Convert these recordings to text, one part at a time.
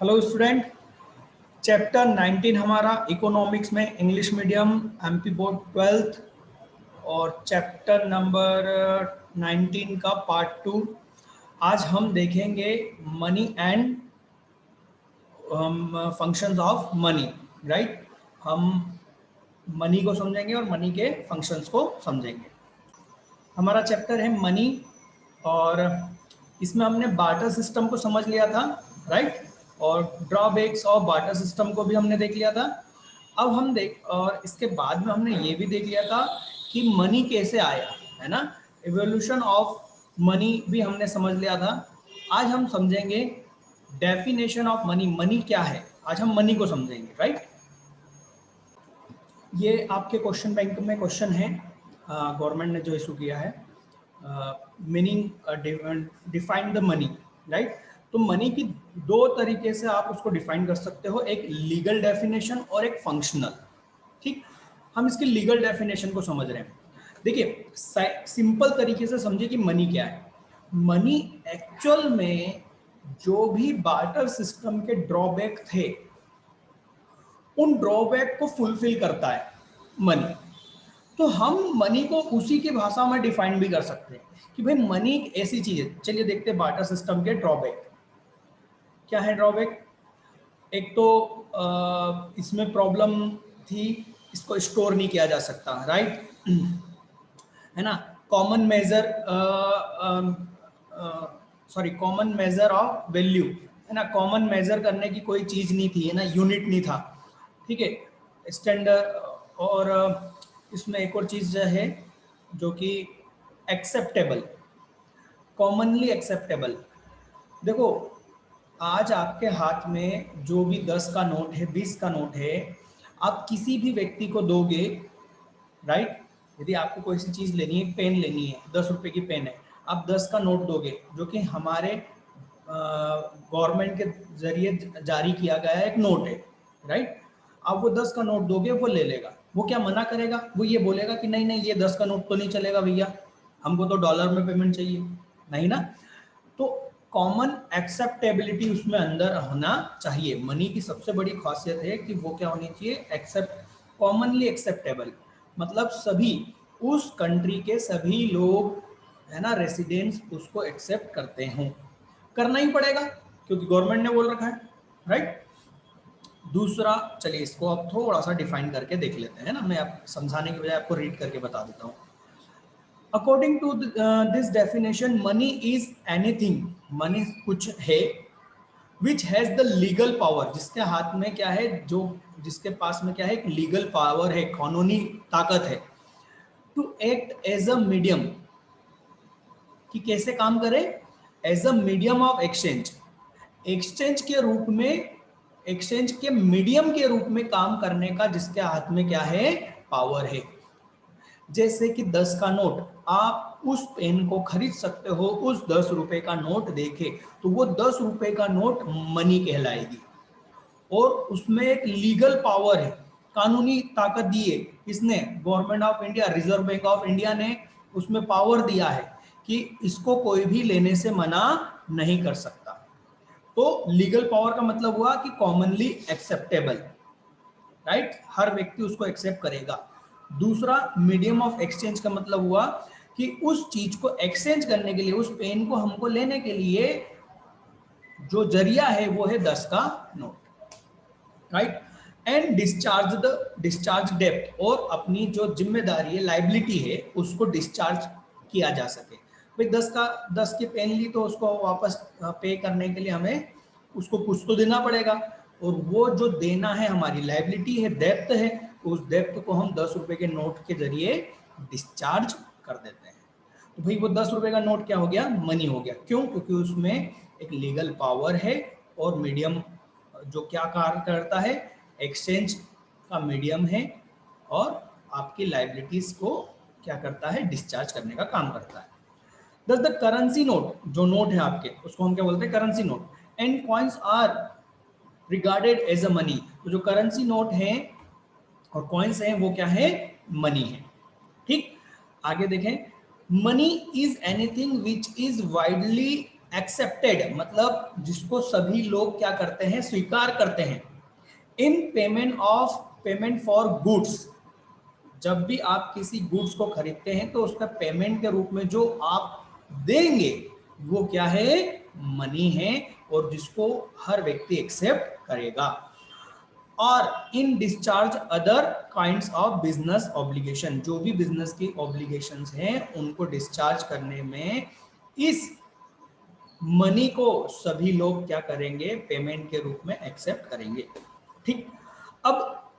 Hello student, chapter 19 हमारा economics में English medium MP board 12th और चैप्टर नंबर 19 का पार्ट 2। आज हम देखेंगे money and functions of money. Right, हम मनी को समझेंगे और मनी के फंक्शंस को समझेंगे। हमारा चैप्टर है मनी और इसमें हमने बार्टर सिस्टम को समझ लिया था। राइट, और ड्रॉबैक्स और बार्टर सिस्टम को भी हमने देख लिया था। अब हम और इसके बाद में हमने ये भी देख लिया था कि मनी कैसे आया, है ना। इवोल्यूशन ऑफ मनी भी हमने समझ लिया था। आज हम समझेंगे डेफिनेशन ऑफ मनी। मनी क्या है, आज हम मनी को समझेंगे। राइट, ये आपके क्वेश्चन बैंक में क्वेश्चन है, गवर्नमेंट ने जो इशू किया है। Meaning define the money. Right, तो मनी की दो तरीके से आप उसको डिफाइन कर सकते हो, एक लीगल डेफिनेशन और एक फंक्शनल। ठीक, हम इसकी लीगल डेफिनेशन को समझ रहे हैं। देखिए, सिंपल तरीके से समझिए कि मनी क्या है। मनी एक्चुअल में जो भी बार्टर सिस्टम के ड्रॉबैक थे, उन ड्रॉबैक को फुलफिल करता है मनी। तो हम मनी को उसी की भाषा में डिफाइन भी कर सकते हैं कि भाई मनी एक ऐसी चीज है। चलिए देखते हैं बार्टर सिस्टम के ड्रॉबैक क्या है। ड्रॉबैक एक तो इसमें प्रॉब्लम थी, इसको स्टोर नहीं किया जा सकता। राइट, है ना। Common measure common measure of value, है ना। कॉमन मेजर करने की कोई चीज नहीं थी, है ना, यूनिट नहीं था। ठीक है, स्टैंडर्ड। और इसमें एक और चीज है जो कि एक्सेप्टेबल, कॉमनली एक्सेप्टेबल। देखो, आज आपके हाथ में जो भी 10 का नोट है, 20 का नोट है, आप किसी भी व्यक्ति को दोगे। राइट, यदि आपको कोई सी चीज लेनी है, पेन लेनी है, 10 रुपए की पेन है, आप 10 का नोट दोगे जो कि हमारे गवर्नमेंट के जरिए जारी किया गया एक नोट है। राइट, आप वो 10 का नोट दोगे, वो ले लेगा। वो क्या मना करेगा? वो ये बोलेगा कि नहीं नहीं, ये 10 का नोट तो नहीं चलेगा भैया, हमको तो डॉलर में पेमेंट चाहिए। नहीं ना। तो कॉमन एक्सेप्टेबिलिटी उसमें अंदर होना चाहिए। मनी की सबसे बड़ी खासियत है कि वो क्या होनी चाहिए, एक्सेप्ट कॉमनली एक्सेप्टेबल। मतलब सभी, उस कंट्री के सभी लोग, है ना, रेसिडेंट्स उसको एक्सेप्ट करते हों। करना ही पड़ेगा क्योंकि गवर्नमेंट ने बोल रखा है। राइट, दूसरा, चलिए इसको अब थोड़ा सा डिफाइन करके देख लेते हैं ना। मैं आप समझाने के बजाय आपको रीड करके बता देता हूँ। According to this definition, money is anything, money कुछ है, which has the legal power, जिसके हाथ में क्या है, जो जिसके पास में क्या है, एक लीगल पावर है, कानूनी ताकत है। To act as a medium, कि कैसे काम करे, as a medium of exchange, exchange के रूप में, एक्सचेंज के मीडियम के रूप में काम करने का जिसके हाथ में क्या है, पावर है। जैसे कि 10 का नोट, आप उस पेन को खरीद सकते हो उस 10 रुपए का नोट देके, तो वो 10 रुपए का नोट मनी कहलाएगी। और उसमें एक लीगल पावर है, कानूनी ताकत दी है। इसने government of India, reserve Bank of India ने उसमें पावर दिया है कि इसको कोई भी लेने से मना नहीं कर सकता। तो लीगल पावर का मतलब हुआ कि कॉमनली एक्सेप्टेबल। राइट, हर व्यक्ति उसको एक्सेप्ट करेगा। दूसरा, मीडियम ऑफ एक्सचेंज का मतलब हुआ कि उस चीज को एक्सचेंज करने के लिए, उस पेन को हमको लेने के लिए जो जरिया है वो है 10 का नोट। राइट, एंड डिस्चार्ज डेप्ट, और अपनी जो जिम्मेदारी है, लाइबिलिटी है, उसको डिस्चार्ज किया जा सके। भाई 10 की पेन ली तो उसको वापस पे करने के लिए हमें उसको कुछ तो देना पड़ेगा, और वो जो देना है हमारी लाइबिलिटी है, डेप्थ है, उस डेप्थ को हम 10 रुपए के नोट के जरिए डिस्चार्ज कर देते हैं। तो भाई वो 10 रुपए का नोट क्या हो गया, मनी हो गया। क्यों? क्योंकि उसमें एक लीगल पावर है, और मीडियम जो क्या कार्य करता है, एक्सचेंज का मीडियम है, और आपकी लाइबिलिटीज को क्या करता है, डिस्चार्ज करने का काम करता है। दस द करेंसी नोट, जो नोट है आपके, उसको हम क्या बोलते हैं, currency note. And coins are regarded as a money, तो जो करेंसी नोट है और कॉइन्स हैं वो क्या है, मनी है। ठीक, आगे देखें, money is anything which is widely accepted मतलब जिसको सभी लोग क्या करते हैं, स्वीकार करते हैं, इन पेमेंट फॉर गुड्स, जब भी आप किसी गुड्स को खरीदते हैं तो उसका पेमेंट के रूप में जो आप देंगे वो क्या है, मनी है, और जिसको हर व्यक्ति एक्सेप्ट करेगा। और इन discharge other kinds of business obligation, जो भी बिजनेस की ऑब्लिगेशंस हैं उनको डिस्चार्ज करने में इस मनी को सभी लोग क्या करेंगे, पेमेंट के रूप में एक्सेप्ट करेंगे। ठीक, अब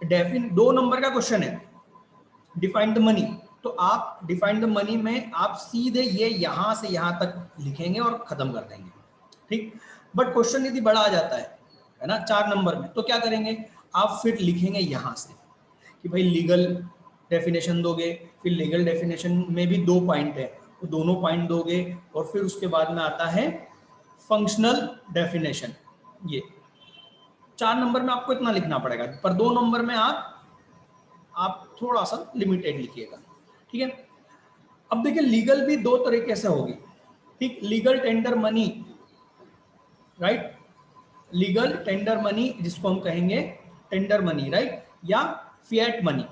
डेफिन 2 नंबर का क्वेश्चन है, डिफाइन द मनी। तो आप डिफाइन द मनी में आप सीधे ये यहां से यहां तक लिखेंगे और खत्म कर देंगे। ठीक, बट क्वेश्चन यदि बड़ा आ जाता है ना 4 नंबर में, तो क्या करेंगे, आप फिर लिखेंगे यहां से कि भाई लीगल डेफिनेशन दोगे, फिर लीगल डेफिनेशन में भी 2 पॉइंट है, तो दोनों पॉइंट दोगे, और फिर उसके बाद में आता है फंक्शनल डेफिनेशन। ये 4 नंबर में आपको इतना लिखना पड़ेगा, पर 2 नंबर में आप थोड़ा सा लिमिटेड लिखिएगा। ठीक है, अब देखिए लीगल भी 2 तरीके से होगी। ठीक, legal tender money, right, legal tender money जिसको हम कहेंगे टेंडर मनी, राइट, या fiat money,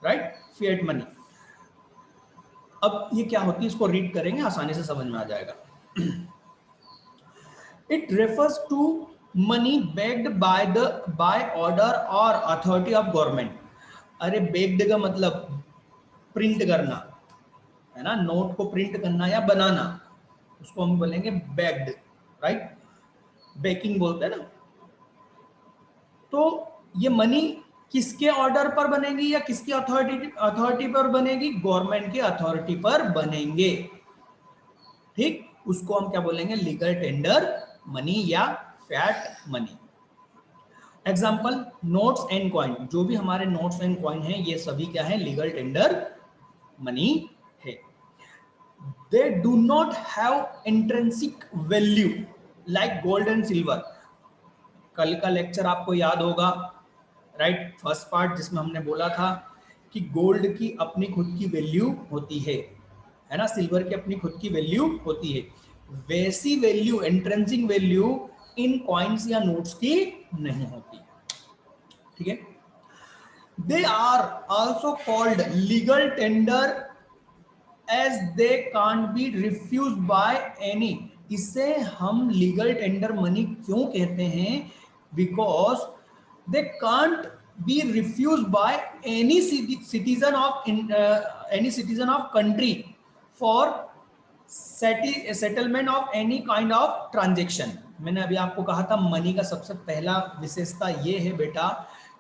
right, fiat money. अब ये क्या होती है, इसको रीड करेंगे, आसानी से समझ में आ जाएगा। It refers to money backed by order और अथॉरिटी ऑफ गवर्नमेंट। अरे बेग्ड का मतलब प्रिंट करना है ना, नोट को प्रिंट करना या बनाना, उसको हम बोलेंगे बेग्ड, राइट, बेकिंग बोलते हैं ना। तो ये मनी किसके ऑर्डर पर बनेगी या किसकी अथॉरिटी पर बनेगी, गवर्नमेंट की अथॉरिटी पर बनेंगे। ठीक, उसको हम क्या बोलेंगे, लीगल टेंडर मनी या fiat money. Example, notes and coin, जो भी हमारे नोट्स एंड कॉइन हैं ये सभी क्या है, लीगल टेंडर मनी है। They do not have intrinsic value like gold and silver. कल का लेक्चर आपको याद होगा, राइट, फर्स्ट पार्ट जिसमें हमने बोला था कि गोल्ड की अपनी खुद की वैल्यू होती है ना, सिल्वर की अपनी खुद की वैल्यू होती है। वैसी value, intrinsic value in coins या नोट्स की नहीं होती। ठीक है, they are also called legal tender as they can't be refuse by any. इसे हम लीगल टेंडर मनी क्यों कहते हैं, because they can't be refuse by any citizen of country for settlement of any kind of transaction. मैंने अभी आपको कहा था मनी का सबसे पहला विशेषता ये है बेटा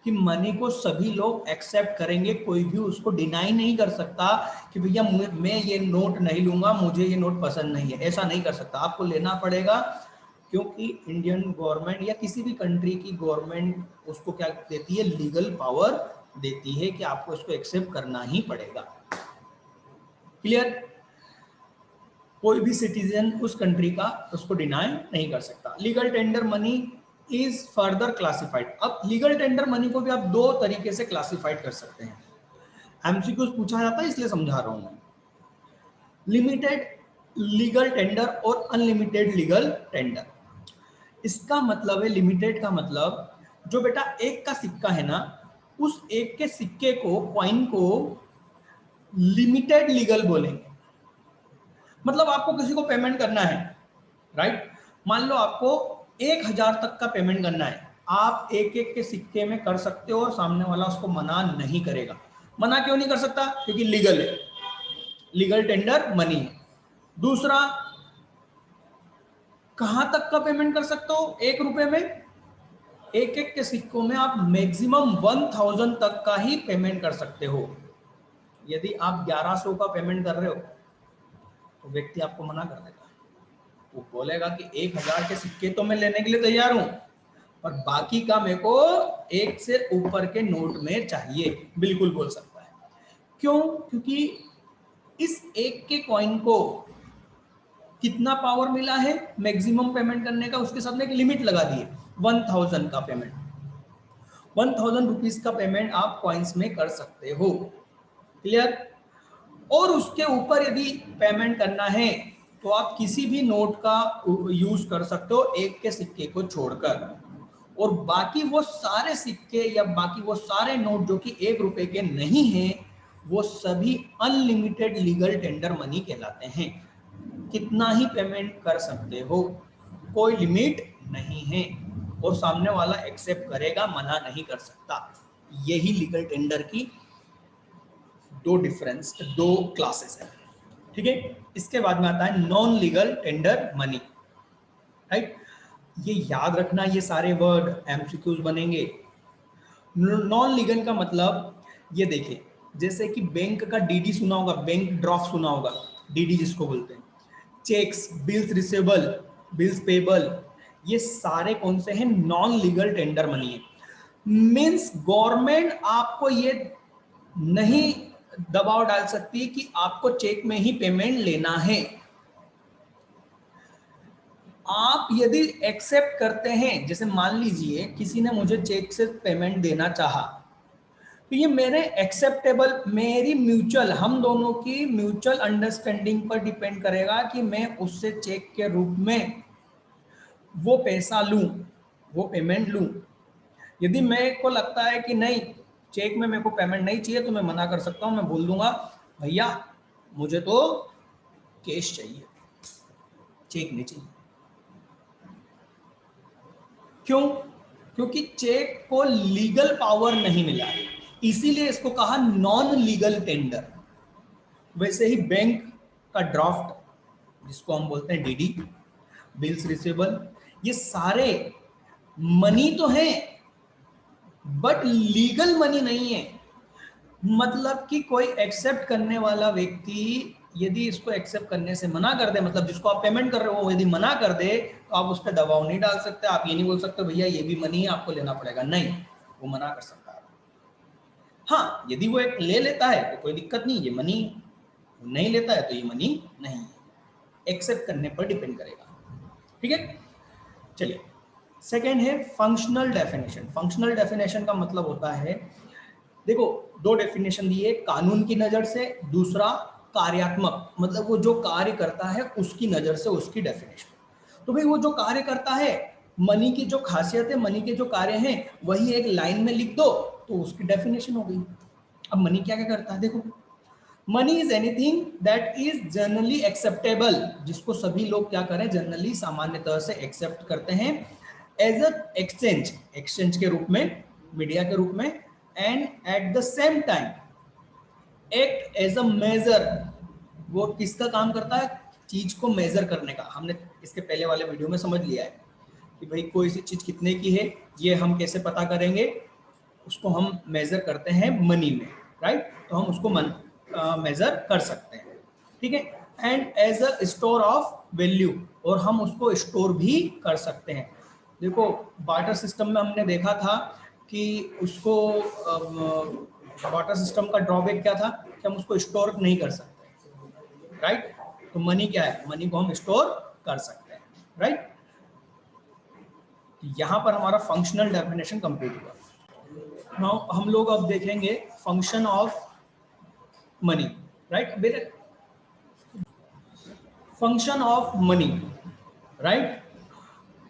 कि मनी को सभी लोग एक्सेप्ट करेंगे, कोई भी उसको डिनाई नहीं कर सकता कि भैया मैं ये नोट नहीं लूंगा, मुझे ये नोट पसंद नहीं है, ऐसा नहीं कर सकता, आपको लेना पड़ेगा। क्योंकि इंडियन गवर्नमेंट या किसी भी कंट्री की गवर्नमेंट उसको क्या देती है, लीगल पावर देती है कि आपको इसको एक्सेप्ट करना ही पड़ेगा। क्लियर, कोई भी सिटीजन उस कंट्री का उसको डिनाई नहीं कर सकता। Legal tender money is further classified. अब लीगल टेंडर मनी को भी आप 2 तरीके से क्लासिफाइड कर सकते हैं। एमसीक्यूज पूछा जाता है इसलिए समझा रहा हूं मैं। लिमिटेड लीगल टेंडर और अनलिमिटेड लीगल टेंडर। इसका मतलब है, लिमिटेड का मतलब जो बेटा एक का सिक्का है ना, उस एक के सिक्के को, कॉइन को लिमिटेड लीगल बोलेंगे। मतलब आपको किसी को पेमेंट करना है, राइट, मान लो आपको 1000 तक का पेमेंट करना है, आप एक एक के सिक्के में कर सकते हो और सामने वाला उसको मना नहीं करेगा। मना क्यों नहीं कर सकता, क्योंकि लीगल है, लीगल टेंडर मनी है। दूसरा, कहां तक का पेमेंट कर सकते हो, 1 रुपए में, एक एक के सिक्कों में आप मैक्सिमम 1000 तक का ही पेमेंट कर सकते हो। यदि आप 1100 का पेमेंट कर रहे हो तो व्यक्ति आपको मना कर देगा, वो बोलेगा कि 1000 के सिक्के तो मैं लेने के लिए तैयार हूं, और बाकी का मेरे को 1 से ऊपर के नोट में चाहिए, बिल्कुल बोल सकता है। क्यों, क्योंकि इस एक के कॉइन को कितना पावर मिला है मैक्सिमम पेमेंट करने का, उसके साथ में एक लिमिट लगा दी है 1000 का पेमेंट। 1000 रुपीज का पेमेंट आप कॉइन्स में कर सकते हो। क्लियर, और उसके ऊपर यदि पेमेंट करना है तो आप किसी भी नोट का यूज कर सकते हो एक के सिक्के को छोड़कर, और बाकी वो सारे सिक्के या बाकी वो सारे नोट जो कि 1 रुपए के नहीं हैं, वो सभी अनलिमिटेड लीगल टेंडर मनी कहलाते हैं। कितना ही पेमेंट कर सकते हो, कोई लिमिट नहीं है, और सामने वाला एक्सेप्ट करेगा, मना नहीं कर सकता। यही लीगल टेंडर की दो क्लासेस है, ठीक है। इसके बाद में आता है non legal tender money, right. ये याद रखना, ये सारे वर्ड एमसीक्यूज बनेंगे। नॉन लीगल का मतलब, ये देखिए, जैसे कि बैंक का डीडी सुना होगा, बैंक ड्राफ्ट सुना होगा, डीडी जिसको बोलते हैं, cheques, bills receivable, bills payable, ये सारे कौन से हैं? नॉन लीगल टेंडर मनी है। मींस गवर्नमेंट आपको ये नहीं दबाव डाल सकती कि आपको चेक में ही पेमेंट लेना है। आप यदि एक्सेप्ट करते हैं, जैसे मान लीजिए किसी ने मुझे चेक से पेमेंट देना चाहा, तो ये मेरे एक्सेप्टेबल, मेरी म्यूचुअल, हम दोनों की म्यूचुअल अंडरस्टैंडिंग पर डिपेंड करेगा कि मैं उससे चेक के रूप में वो पैसा लूं, वो पेमेंट लूं। यदि मेरे को लगता है कि नहीं, चेक में मेरे को पेमेंट नहीं चाहिए, तो मैं मना कर सकता हूं, मैं बोल दूंगा भैया मुझे तो कैश चाहिए, चेक नहीं चाहिए। क्यों? क्योंकि चेक को लीगल पावर नहीं मिला है, इसीलिए इसको कहा नॉन लीगल टेंडर। वैसे ही बैंक का ड्राफ्ट, जिसको हम बोलते हैं डीडी, बिल्स रिसेबल, ये सारे मनी तो हैं बट लीगल मनी नहीं है। मतलब कि कोई एक्सेप्ट करने वाला व्यक्ति यदि इसको एक्सेप्ट करने से मना कर दे, मतलब जिसको आप पेमेंट कर रहे हो वो यदि मना कर दे, तो आप उस पर दबाव नहीं डाल सकते। आप ये नहीं बोल सकते भैया ये भी मनी है, आपको लेना पड़ेगा, नहीं, वो मना कर सकता है। हाँ, यदि वो एक ले लेता है तो कोई दिक्कत नहीं, ये मनी है, वो नहीं लेता है तो ये मनी नहीं है, एक्सेप्ट करने पर डिपेंड करेगा, ठीक है। चलिए, सेकेंड है फंक्शनल डेफिनेशन। फंक्शनल डेफिनेशन का मतलब होता है, देखो दो डेफिनेशन दी है, कानून की नजर से, दूसरा कार्यात्मक, मतलब वो जो कार्य करता है उसकी नजर से उसकी डेफिनेशन। तो भाई वो जो कार्य करता है, मनी की जो खासियत है, मनी के जो कार्य हैं, वही एक लाइन में लिख दो तो उसकी डेफिनेशन हो गई। अब मनी क्या क्या करता है, देखो, money is anything that is generally acceptable, जिसको सभी लोग क्या करें, जनरली सामान्यतः से एक्सेप्ट करते हैं, एज अ एक्सचेंज, एक्सचेंज के रूप में, मीडिया के रूप में, and at the same time act as a measure. वो किसका काम करता है? चीज को मेजर करने का। हमने इसके पहले वाले वीडियो में समझ लिया है कि भाई कोई सी चीज कितने की है, ये हम कैसे पता करेंगे, उसको हम मेजर करते हैं मनी में, राइट। तो हम उसको मेजर कर सकते हैं, ठीक है। And as a store of value, और हम उसको स्टोर भी कर सकते हैं। देखो बार्टर सिस्टम में हमने देखा था कि उसको, बार्टर सिस्टम का ड्रॉबैक क्या था कि हम उसको स्टोर नहीं कर सकते, राइट। तो मनी क्या है, मनी को हम स्टोर कर सकते हैं, राइट। यहाँ पर हमारा फंक्शनल डेफिनेशन कंप्लीट हुआ। नाउ हम लोग अब देखेंगे function of money, right. Function of money, right.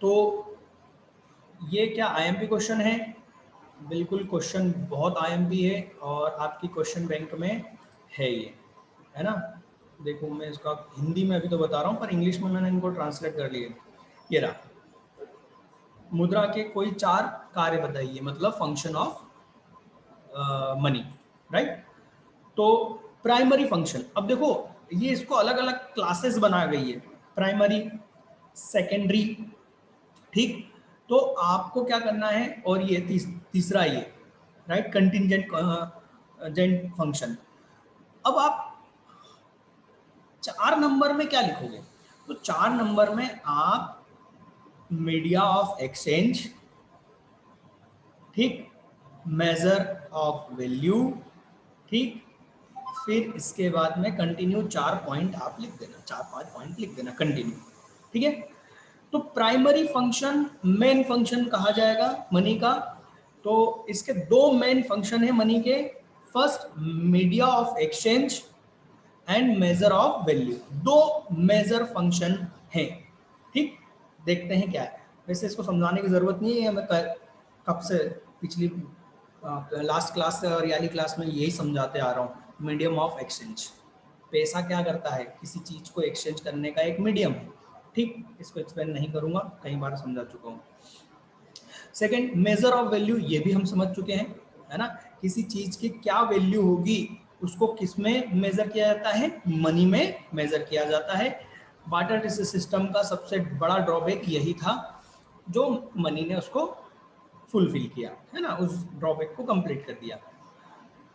तो ये क्या आईएमपी क्वेश्चन है? बिल्कुल, क्वेश्चन बहुत आईएमपी है और आपकी क्वेश्चन बैंक में है ये, है ना। देखो मैं इसका हिंदी में अभी तो बता रहा हूँ, पर इंग्लिश में मैंने इनको ट्रांसलेट कर लिया। ये रहा, मुद्रा के कोई 4 कार्य बताइए, मतलब फंक्शन ऑफ मनी, राइट। तो प्राइमरी फंक्शन, अब देखो ये इसको अलग अलग क्लासेस बना गई है, प्राइमरी, सेकेंडरी, ठीक। तो आपको क्या करना है, और ये तीसरा ये, राइट, कंटिंजेंट जेंट फंक्शन। अब आप 4 नंबर में क्या लिखोगे? तो 4 नंबर में आप मीडिया ऑफ एक्सचेंज, ठीक, मेजर ऑफ वैल्यू, ठीक, फिर इसके बाद में कंटिन्यू 4 पॉइंट आप लिख देना, 4-5 पॉइंट लिख देना कंटिन्यू, ठीक है। तो प्राइमरी फंक्शन मेन फंक्शन कहा जाएगा मनी का। तो इसके 2 मेन फंक्शन है मनी के। First, media of exchange, and major of value, दो मेजर फंक्शन हैं। ठीक, देखते हैं क्या है। वैसे इसको समझाने की जरूरत नहीं है, मैं कब से पिछली लास्ट क्लास से और याली क्लास में यही समझाते आ रहा हूँ। मीडियम ऑफ एक्सचेंज, पैसा क्या करता है, किसी चीज को एक्सचेंज करने का एक मीडियम है। ठीक, इसको एक्सप्लेन नहीं करूंगा, कई बार समझा चुका हूँ। सेकंड, मेजर ऑफ वैल्यू, ये भी हम समझ चुके हैं, है ना। किसी चीज की क्या वैल्यू होगी उसको किस में मेजर किया जाता है, मनी में मेजर किया जाता है। बार्टर सिस्टम का सबसे बड़ा ड्रॉबैक यही था, जो मनी ने उसको फुलफिल किया, है ना, उस ड्रॉबैक को कंप्लीट कर दिया,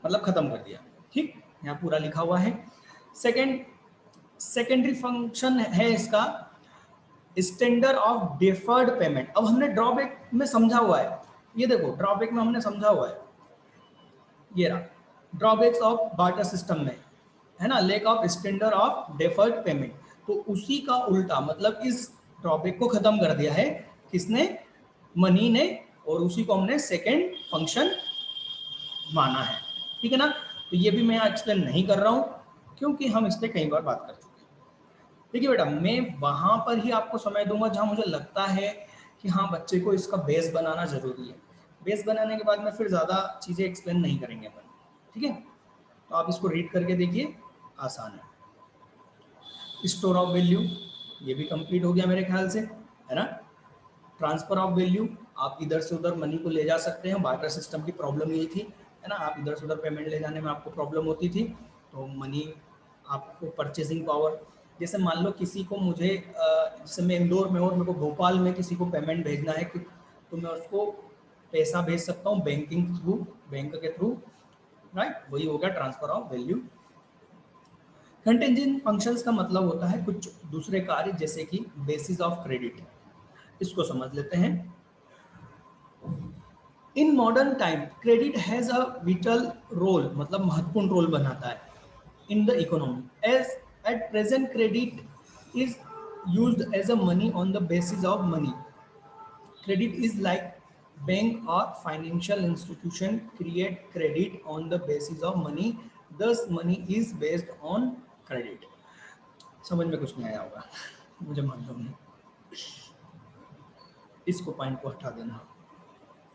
मतलब खत्म कर दिया। ठीक, यहाँ पूरा लिखा हुआ है। सेकेंडरी फंक्शन है इसका स्टैंडर्ड ऑफ डिफर्ड पेमेंट। अब हमने ड्रॉबैक में समझा हुआ है, ये देखो ड्रॉबैक में हमने समझा हुआ है, ये रहा ड्रॉबैक्स ऑफ बार्टर सिस्टम में, है ना, lack of standard of deferred payment. तो उसी का उल्टा, मतलब इस ड्रॉबैक को खत्म कर दिया है किसने, मनी ने, और उसी को हमने सेकेंड फंक्शन माना है। ठीक है ना। तो ये भी मैं यहाँ एक्सप्लेन नहीं कर रहा हूँ क्योंकि हम इस पर कई बार बात कर चुके हैं। देखिए बेटा, मैं वहां पर ही आपको समय दूंगा जहां मुझे लगता है कि हाँ बच्चे को इसका बेस बनाना जरूरी है। बेस बनाने के बाद में फिर ज्यादा चीजें एक्सप्लेन नहीं करेंगे अपन। ठीक है, तो आप इसको रीड करके देखिए, आसान है। स्टोर ऑफ वैल्यू, ये भी कंप्लीट हो गया मेरे ख्याल से, है ना। ट्रांसफर ऑफ वैल्यू, आप इधर से उधर मनी को ले जा सकते हैं। बार्टर सिस्टम की प्रॉब्लम यही थी, है ना, आप इधर से उधर पेमेंट ले जाने में आपको प्रॉब्लम होती थी, तो मनी आपको परचेसिंग पावर, जैसे मान लो किसी को मुझे जैसे मैं इंदौर में और मेरे को भोपाल में किसी को पेमेंट भेजना है तो मैं उसको पैसा भेज सकता हूँ बैंकिंग थ्रू, बैंक के थ्रू, राइट, वही हो गया transfer of value. Contingent functions का मतलब होता है कुछ दूसरे कार्य, जैसे कि बेसिस ऑफ क्रेडिट। इसको समझ लेते हैं। In modern time credit has a vital role, मतलब महत्वपूर्ण रोल बनाता है in the economy. As at present credit is used as a money on the basis of money. Credit is like bank or financial institution create credit on the basis of money. Thus money is based on credit. समझ में कुछ नहीं आया होगा मुझे मालूम नहीं, इसको पॉइंट को हटा देना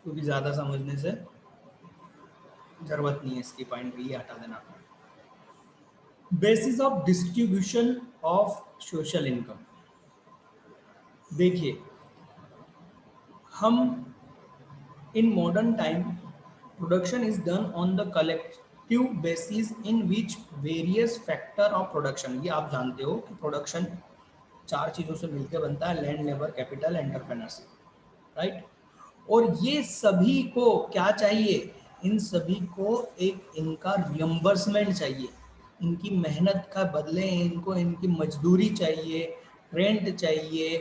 क्योंकि ज़्यादा समझने से जरूरत नहीं है, इसकी पॉइंट भी हटा देना। Basis of distribution of social income, देखिए हम in modern time production is done on the collective basis in which various factor of production, ये आप जानते हो कि प्रोडक्शन चार चीजों से मिलकर बनता है, land, labour, capital, entrepreneurship, right. और ये सभी को क्या चाहिए, इन सभी को एक इनका रियम्बर्समेंट चाहिए, इनकी मेहनत का बदले इनको इनकी मजदूरी चाहिए, रेंट चाहिए,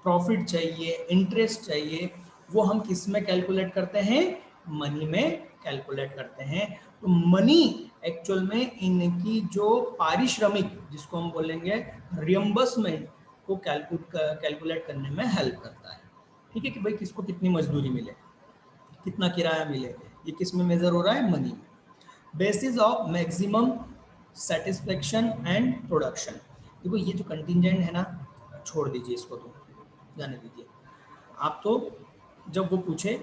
प्रॉफिट चाहिए, इंटरेस्ट चाहिए। वो हम किस में कैलकुलेट करते हैं, मनी में कैलकुलेट करते हैं। तो मनी एक्चुअल में इनकी जो पारिश्रमिक, जिसको हम बोलेंगे रियम्बर्समेंट, को कैलकुलेट करने में हेल्प करता है। ठीक है, कि भाई किसको कितनी मजदूरी मिले, कितना किराया मिले, ये किस में मेजर हो रहा है, मनी में। Basis of maximum satisfaction and production, देखो ये जो कंटिंजेंट है ना, छोड़ दीजिए इसको, तो जाने दीजिए आप। तो जब वो पूछे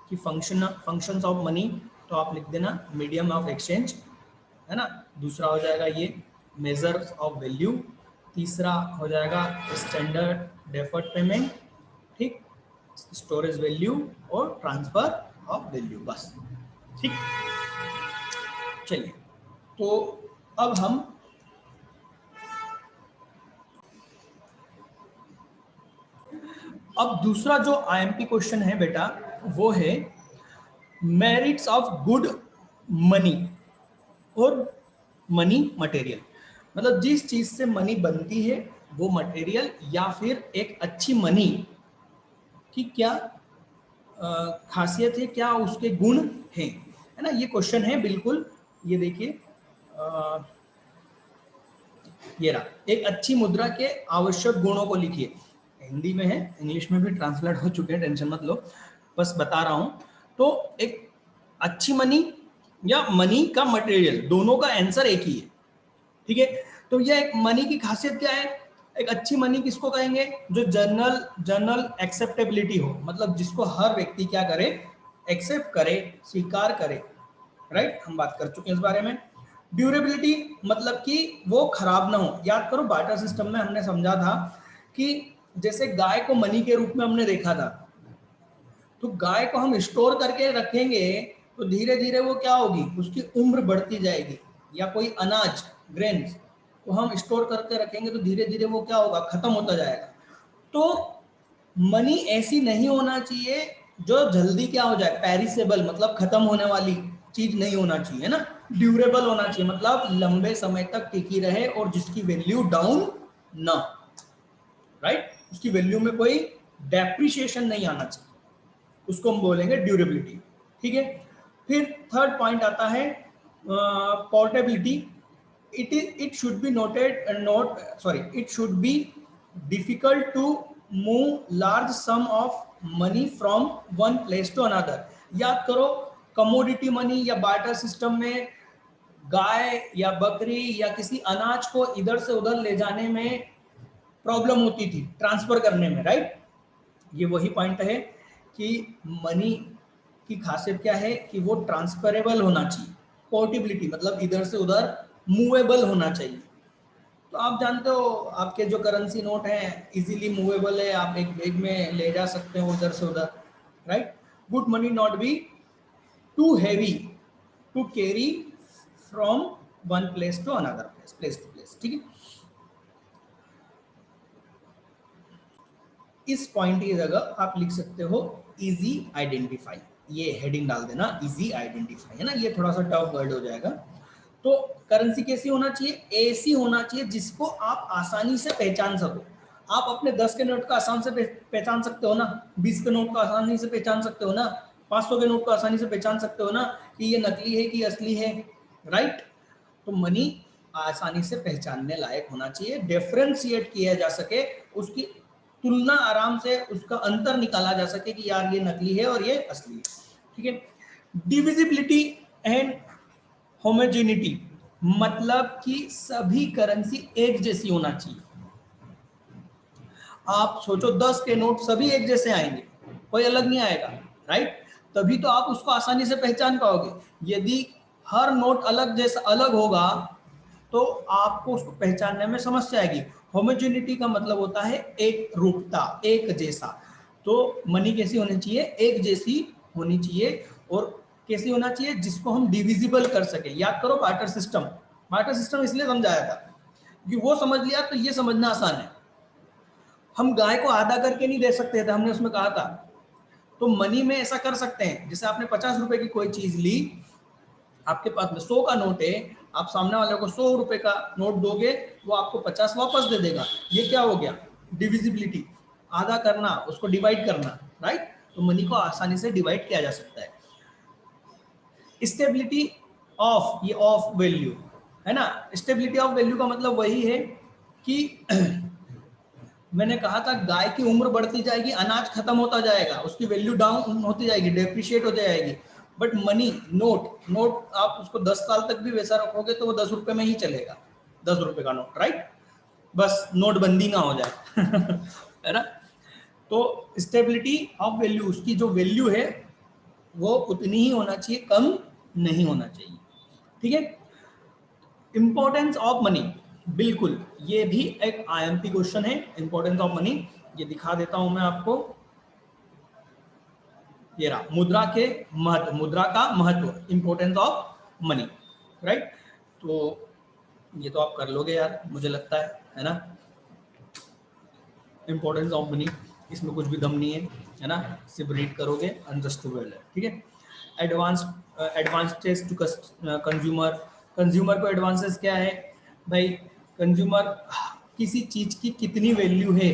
कि फंक्शंस ऑफ मनी, तो आप लिख देना मीडियम ऑफ एक्सचेंज, है ना। दूसरा हो जाएगा ये मेजर्स ऑफ वैल्यू, तीसरा हो जाएगा स्टैंडर्ड डेफर्ड पेमेंट, ठीक, स्टोरेज वैल्यू और ट्रांसफर ऑफ वैल्यू, बस। ठीक, चलिए तो अब हम दूसरा जो आईएमपी क्वेश्चन है बेटा, वो है मेरिट्स ऑफ गुड मनी और मनी मटेरियल। मतलब जिस चीज से मनी बनती है वो मटेरियल या फिर एक अच्छी मनी की क्या खासियत है, क्या उसके गुण हैं, है ना। ये क्वेश्चन है बिल्कुल, ये देखिए ये रहा, एक अच्छी मुद्रा के आवश्यक गुणों को लिखिए। हिंदी में है, इंग्लिश में भी ट्रांसलेट हो चुके हैं, टेंशन मत लो, बस बता रहा हूं। तो एक अच्छी मनी या मनी का मटेरियल, दोनों का आंसर एक ही है। ठीक है, तो ये एक मनी की खासियत क्या है, एक अच्छी मनी किसको कहेंगे, जो जनरल एक्सेप्टेबिलिटी हो, मतलब जिसको हर व्यक्ति क्या करे, एक्सेप्ट करे, स्वीकार करे, राइट, हम बात कर चुके हैं इस बारे में। ड्यूरेबिलिटी मतलब कि वो खराब ना हो। याद करो बार्टर सिस्टम में हमने समझा था कि जैसे गाय को मनी के रूप में हमने देखा था, तो गाय को हम स्टोर करके रखेंगे तो धीरे धीरे वो क्या होगी, उसकी उम्र बढ़ती जाएगी। या कोई अनाज, ग्रेन्स को हम स्टोर करके रखेंगे तो धीरे धीरे वो क्या होगा, खत्म होता जाएगा। तो मनी ऐसी नहीं होना चाहिए जो जल्दी क्या हो जाए, पेरिसेबल, मतलब खत्म होने वाली चीज नहीं होना चाहिए ना। ड्यूरेबल होना चाहिए, मतलब लंबे समय तक टिकी रहे और जिसकी वैल्यू डाउन ना, राइट, उसकी वैल्यू में कोई डेप्रिसिएशन नहीं आना चाहिए, उसको हम बोलेंगे ड्यूरेबिलिटी। ठीक है, फिर थर्ड पॉइंट आता है portability. It should be it should be difficult to move large sum of money from one place to another. याद करो कमोडिटी मनी या बार्टर सिस्टम में गाय या बकरी या किसी अनाज को इधर से उधर ले जाने में प्रॉब्लम होती थी, ट्रांसफर करने में, राइट। ये वही पॉइंट है कि मनी की खासियत क्या है कि वो ट्रांसफरेबल होना चाहिए। पोर्टेबिलिटी मतलब इधर से उधर मूवेबल होना चाहिए। तो आप जानते हो आपके जो करेंसी नोट हैं इजीली मूवेबल है, आप एक बैग में ले जा सकते हो उधर से उधर, right. Good money not be too heavy to carry from one place to another place to place. ठीक है, इस पॉइंट की जगह आप लिख सकते हो इजी आइडेंटिफाई, ये हेडिंग डाल देना इजी आइडेंटिफाई, है ना, ये थोड़ा सा टफ वर्ड हो जाएगा। तो करेंसी कैसी होना चाहिए, ऐसी होना चाहिए जिसको आप आसानी से पहचान सको। आप अपने 10 के नोट का आसान से पहचान सकते हो ना, 20 के नोट को आसानी से पहचान सकते हो ना, 500 के नोट को आसानी से पहचान सकते हो ना कि ये नकली है कि असली है, राइट। तो मनी आसानी से पहचानने लायक होना चाहिए, डिफरेंशिएट किया जा सके, उसकी तुलना आराम से, उसका अंतर निकाला जा सके कि यार ये नकली है और ये असली है। ठीक है, डिविजिबिलिटी एंड होमोजेनिटी मतलब कि सभी करेंसी एक जैसी होना चाहिए। आप सोचो 10 के नोट सभी एक जैसे आएंगे, कोई अलग नहीं आएगा, राइट, तभी तो आप उसको आसानी से पहचान पाओगे। यदि हर नोट अलग जैसा अलग होगा तो आपको उसको पहचानने में समस्या आएगी। होमोजेनिटी का मतलब होता है एक रूपता, एक जैसा। तो मनी कैसी होनी चाहिए, एक जैसी होनी चाहिए। और कैसी होना चाहिए, जिसको हम डिविजिबल कर सके। याद करो बार्टर सिस्टम इसलिए समझाया था कि वो समझ लिया तो ये समझना आसान है। हम गाय को आधा करके नहीं दे सकते थे, हमने उसमें कहा था। तो मनी में ऐसा कर सकते हैं, जैसे आपने 50 रुपए की कोई चीज ली, आपके पास में 100 का नोट है, आप सामने वाले को 100 रुपए का नोट दोगे, वो आपको 50 वापस दे देगा। ये क्या हो गया, डिविजिबिलिटी, आधा करना, उसको डिवाइड करना, राइट। तो मनी को आसानी से डिवाइड किया जा सकता है। स्टेबिलिटी ऑफ, ये ऑफ वैल्यू है ना, स्टेबिलिटी ऑफ वैल्यू का मतलब वही है कि मैंने कहा था गाय की उम्र बढ़ती जाएगी, अनाज खत्म होता जाएगा, उसकी वैल्यू डाउन होती जाएगी, डेप्रिशिएट हो जाएगी। बट मनी, नोट आप उसको 10 साल तक भी वैसा रखोगे तो वो 10 रुपए में ही चलेगा, 10 रुपए का नोट, राइट। बस नोटबंदी ना हो जाए है ना। तो स्टेबिलिटी ऑफ वैल्यू, उसकी जो वैल्यू है वो उतनी ही होना चाहिए, कम नहीं होना चाहिए। ठीक है, इंपॉर्टेंस ऑफ मनी, बिल्कुल ये भी एक आईएमपी क्वेश्चन है। इंपॉर्टेंस ऑफ मनी ये दिखा देता हूं मैं आपको, ये रहा मुद्रा के महत्व, मुद्रा का महत्व, इंपॉर्टेंस ऑफ मनी, राइट। तो ये तो आप कर लोगे यार, मुझे लगता है ना। इंपॉर्टेंस ऑफ मनी, इसमें कुछ भी दम नहीं है ना, सिर्फ रीड करोगे, अंडरस्टूड है। ठीक है, एडवांटेज टू कंज्यूमर, कंज्यूमर को एडवांटेज क्या है भाई, कंज्यूमर किसी चीज की कितनी वैल्यू है,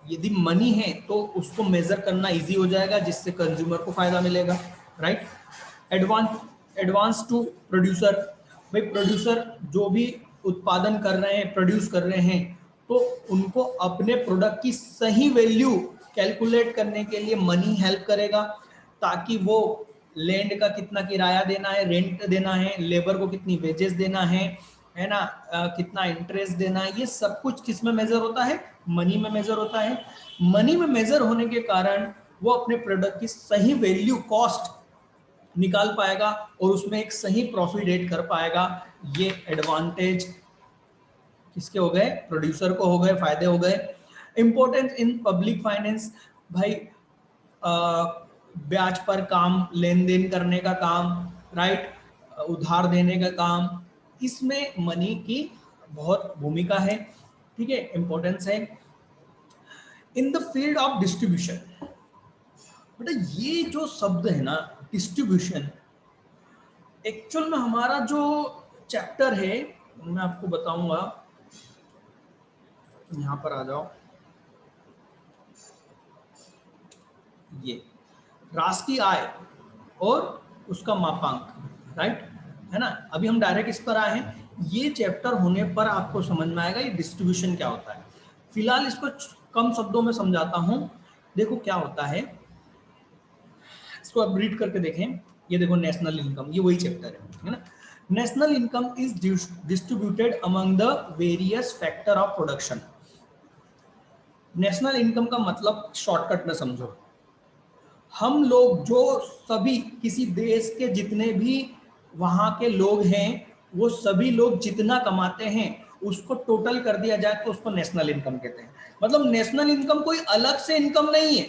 यदि मनी है तो उसको मेजर करना इजी हो जाएगा, जिससे कंज्यूमर को फायदा मिलेगा, राइट। एडवांस टू प्रोड्यूसर, भाई प्रोड्यूसर जो भी उत्पादन कर रहे हैं, प्रोड्यूस कर रहे हैं, तो उनको अपने प्रोडक्ट की सही वैल्यू कैलकुलेट करने के लिए मनी हेल्प करेगा, ताकि वो लैंड का कितना किराया देना है, रेंट देना है, लेबर को कितनी वेजेस देना है, है ना, कितना इंटरेस्ट देना है, ये सब कुछ किस में मेजर होता है, मनी में मेजर होता है। मनी में मेजर होने के कारण वो अपने प्रोडक्ट की सही वैल्यू कॉस्ट निकाल पाएगा और उसमें एक सही प्रॉफिट एड कर पाएगा। ये एडवांटेज किसके हो गए, प्रोड्यूसर को हो गए, फायदे हो गए। इंपॉर्टेंस इन पब्लिक फाइनेंस, भाई ब्याज पर काम, लेन देन करने का काम, राइट, उधार देने का काम, इसमें मनी की बहुत भूमिका है, ठीक है, इंपॉर्टेंस है। In the field of distribution, बेटा ये जो शब्द है ना डिस्ट्रीब्यूशन, एक्चुअल में हमारा जो चैप्टर है मैं आपको बताऊंगा, यहां पर आ जाओ, ये राष्ट्रीय आय और उसका मापांक, राइट, है ना। अभी हम डायरेक्ट इस पर आए हैं, ये चैप्टर होने पर आपको समझ में आएगा ये डिस्ट्रीब्यूशन क्या होता है। फिलहाल इसको कम शब्दों में समझाता हूं। देखो क्या होता है, इसको आप रीड करके देखें। ये देखो नेशनल इनकम, ये वही चैप्टर है ना। National income is distributed among the various factor of production. National income का मतलब शॉर्टकट में समझो, हम लोग जो सभी किसी देश के जितने भी वहां के लोग हैं, वो सभी लोग जितना कमाते हैं उसको टोटल कर दिया जाए तो उसको नेशनल इनकम कहते हैं। मतलब नेशनल इनकम कोई अलग से इनकम नहीं है,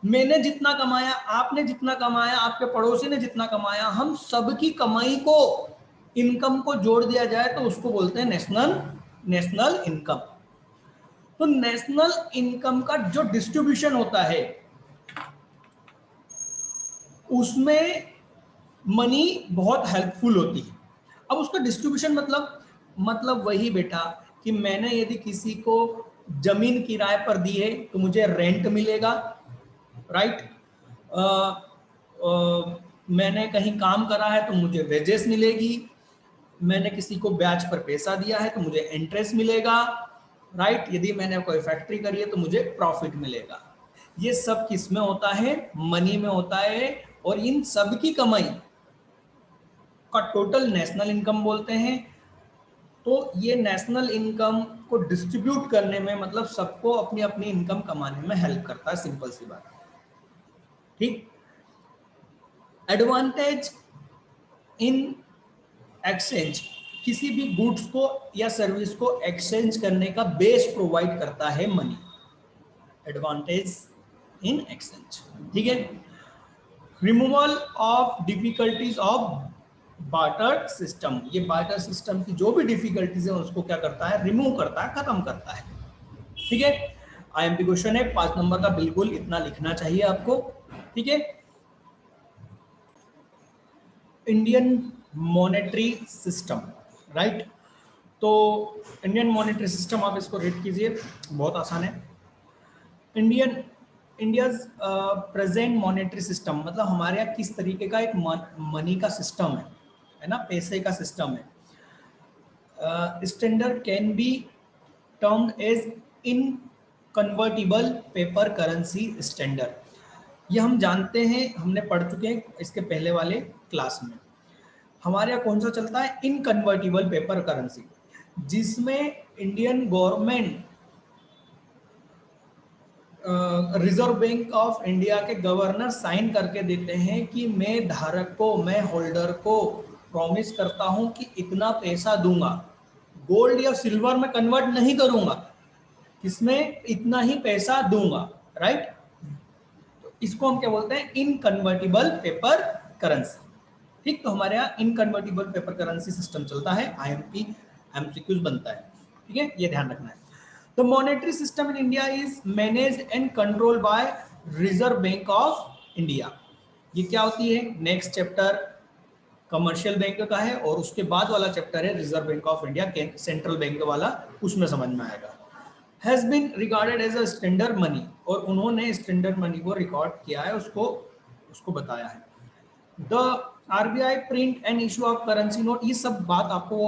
मैंने जितना कमाया, आपने जितना कमाया, आपके पड़ोसी ने जितना कमाया, हम सबकी कमाई को, इनकम को जोड़ दिया जाए तो उसको बोलते हैं नेशनल इनकम। तो नेशनल इनकम का जो डिस्ट्रीब्यूशन होता है उसमें मनी बहुत हेल्पफुल होती है। अब उसका डिस्ट्रीब्यूशन मतलब वही बेटा कि मैंने यदि किसी को जमीन किराए पर दी है तो मुझे रेंट मिलेगा, राइट। मैंने कहीं काम करा है तो मुझे वेजेस मिलेगी, मैंने किसी को ब्याज पर पैसा दिया है तो मुझे इंटरेस्ट मिलेगा, राइट। यदि मैंने कोई फैक्ट्री करी है तो मुझे प्रॉफिट मिलेगा। ये सब किस में होता है, मनी में होता है। और इन सब की कमाई का टोटल नेशनल इनकम बोलते हैं। तो ये नेशनल इनकम को डिस्ट्रीब्यूट करने में मतलब सबको अपनी अपनी इनकम कमाने में हेल्प करता है, सिंपल सी बात, ठीक। एडवांटेज इन एक्सचेंज, किसी भी गुड्स को या सर्विस को एक्सचेंज करने का बेस प्रोवाइड करता है मनी, एडवांटेज इन एक्सचेंज, ठीक है। Removal of difficulties of barter system, ये बार्टर सिस्टम की जो भी डिफिकल्टीज है उसको क्या करता है, रिमूव करता है, खत्म करता है, ठीक है। आईएमपी क्वेश्चन है 5 नंबर का, बिल्कुल इतना लिखना चाहिए आपको, ठीक है। Indian monetary system, right. तो इंडियन मॉनेटरी सिस्टम, आप इसको रीड कीजिए, बहुत आसान है। इंडियाज प्रेजेंट मॉनेटरी सिस्टम, मतलब हमारे यहाँ किस तरीके का एक मनी का सिस्टम है ना, पैसे का सिस्टम है। Standard can be termed as inconvertible paper currency standard. ये हम जानते हैं, हमने पढ़ चुके हैं इसके पहले वाले क्लास में। हमारे यहाँ कौन सा चलता है, इनकन्वर्टिबल पेपर करेंसी, जिसमें Indian government, reserve Bank of India के गवर्नर साइन करके देते हैं कि मैं धारक को, मैं होल्डर को प्रॉमिस करता हूं कि इतना पैसा दूंगा, गोल्ड या सिल्वर में कन्वर्ट नहीं करूंगा, इसमें इतना ही पैसा दूंगा, राइट। तो इसको हम क्या बोलते हैं, इनकन्वर्टिबल पेपर करेंसी, ठीक। तो हमारे यहाँ इनकन्वर्टिबल पेपर करेंसी सिस्टम चलता है, आईएमपी एमसीक्यूज बनता है, ठीक है, ये ध्यान रखना है। The monetary system in India is managed and controlled by Reserve Bank of India। ये क्या होती है, नेक्स्ट चैप्टर कमर्शियल बैंक का है और उसके बाद वाला चैप्टर है Reserve Bank of India, central bank वाला, उसमें समझ में आएगा। Has been regarded as a standard money, और उन्होंने स्टैंडर्ड मनी को रिकॉर्ड किया है, उसको बताया है। The RBI print and issue of currency note, ये सब बात आपको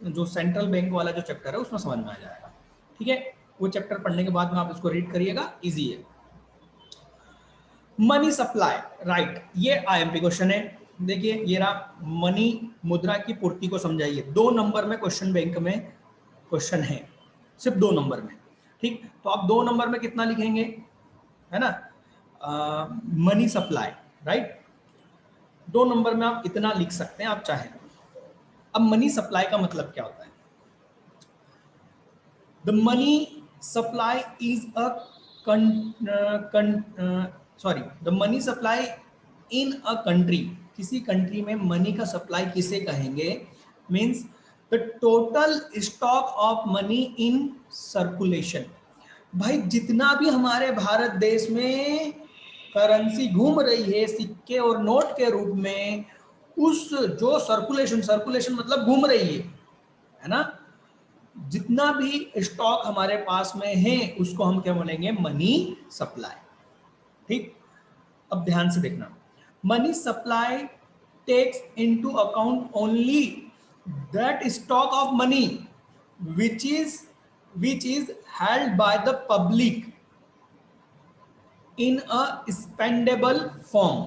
जो सेंट्रल बैंक वाला जो चैप्टर है उसमें समझ में आ जाएगा, ठीक है। वो चैप्टर पढ़ने के बाद में आप इसको रीड करिएगा, इजी है। मनी सप्लाई, राइट, ये आईएमपी क्वेश्चन है। देखिए ये रहा मनी, मुद्रा की पूर्ति को समझाइए। 2 नंबर में क्वेश्चन बैंक में क्वेश्चन है, सिर्फ 2 नंबर में। ठीक, तो आप 2 नंबर में कितना लिखेंगे, है ना, मनी सप्लाई, राइट। 2 नंबर में आप इतना लिख सकते हैं आप चाहें। अब मनी सप्लाई का मतलब क्या होता है? The money supply is a the money supply in a country, किसी कंट्री में मनी का सप्लाई किसे कहेंगे? Means the total stock of money in circulation. भाई जितना भी हमारे भारत देश में करेंसी घूम रही है सिक्के और नोट के रूप में, उस जो सर्कुलेशन, सर्कुलेशन मतलब घूम रही है ना, जितना भी स्टॉक हमारे पास में है उसको हम क्या बोलेंगे? Money supply. ठीक, अब ध्यान से देखना, money supply takes into account only that stock of money which is held by the public in a spendable form।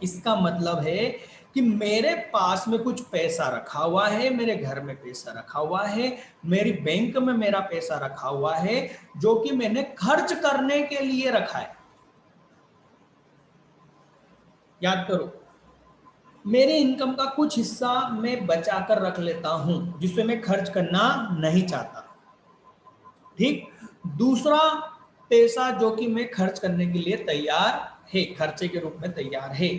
इसका मतलब है कि मेरे पास में कुछ पैसा रखा हुआ है, मेरे घर में पैसा रखा हुआ है, मेरी बैंक में मेरा पैसा रखा हुआ है, जो कि मैंने खर्च करने के लिए रखा है। याद करो, मेरे इनकम का कुछ हिस्सा मैं बचा कर रख लेता हूं जिससे मैं खर्च करना नहीं चाहता। ठीक, दूसरा पैसा जो कि मैं खर्च करने के लिए तैयार है, खर्चे के रूप में तैयार है,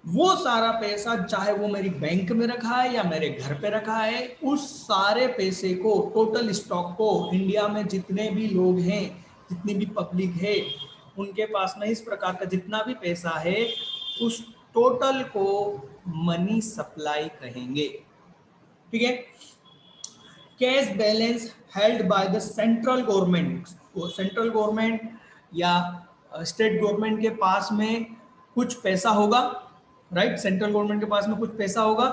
वो सारा पैसा चाहे वो मेरी बैंक में रखा है या मेरे घर पे रखा है, उस सारे पैसे को, टोटल स्टॉक को, इंडिया में जितने भी लोग हैं, जितनी भी पब्लिक है, उनके पास में इस प्रकार का जितना भी पैसा है, उस टोटल को मनी सप्लाई कहेंगे। ठीक है, cash balance held by the central government, वो सेंट्रल गवर्नमेंट या स्टेट गवर्नमेंट के पास में कुछ पैसा होगा, राइट, सेंट्रल गवर्नमेंट के पास में कुछ पैसा होगा,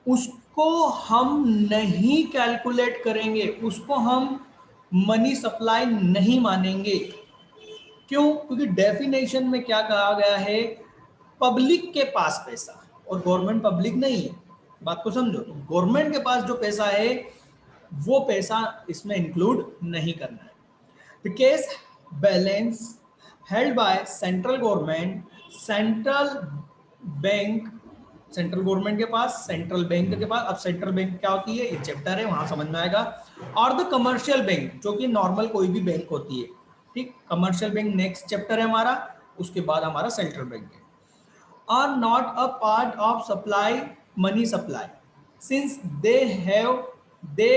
उसको हम नहीं कैलकुलेट करेंगे, उसको हम मनी सप्लाई नहीं मानेंगे। क्यों? क्योंकि डेफिनेशन में क्या कहा गया है? पब्लिक के पास पैसा, और गवर्नमेंट पब्लिक नहीं है, बात को समझो। तो गवर्नमेंट के पास जो पैसा है वो पैसा इसमें इंक्लूड नहीं करना है। The cash balance held by central government, central bank, central government के पास, सेंट्रल बैंक के पास। अब सेंट्रल बैंक क्या होती है ये चैप्टर है, वहां समझ में आएगा। और द कमर्शियल बैंक, जो कि नॉर्मल कोई भी बैंक होती है। ठीक, कमर्शियल बैंक नेक्स्ट चैप्टर है हमारा, उसके बाद हमारा सेंट्रल बैंक है। Are not a part of supply, money supply, since they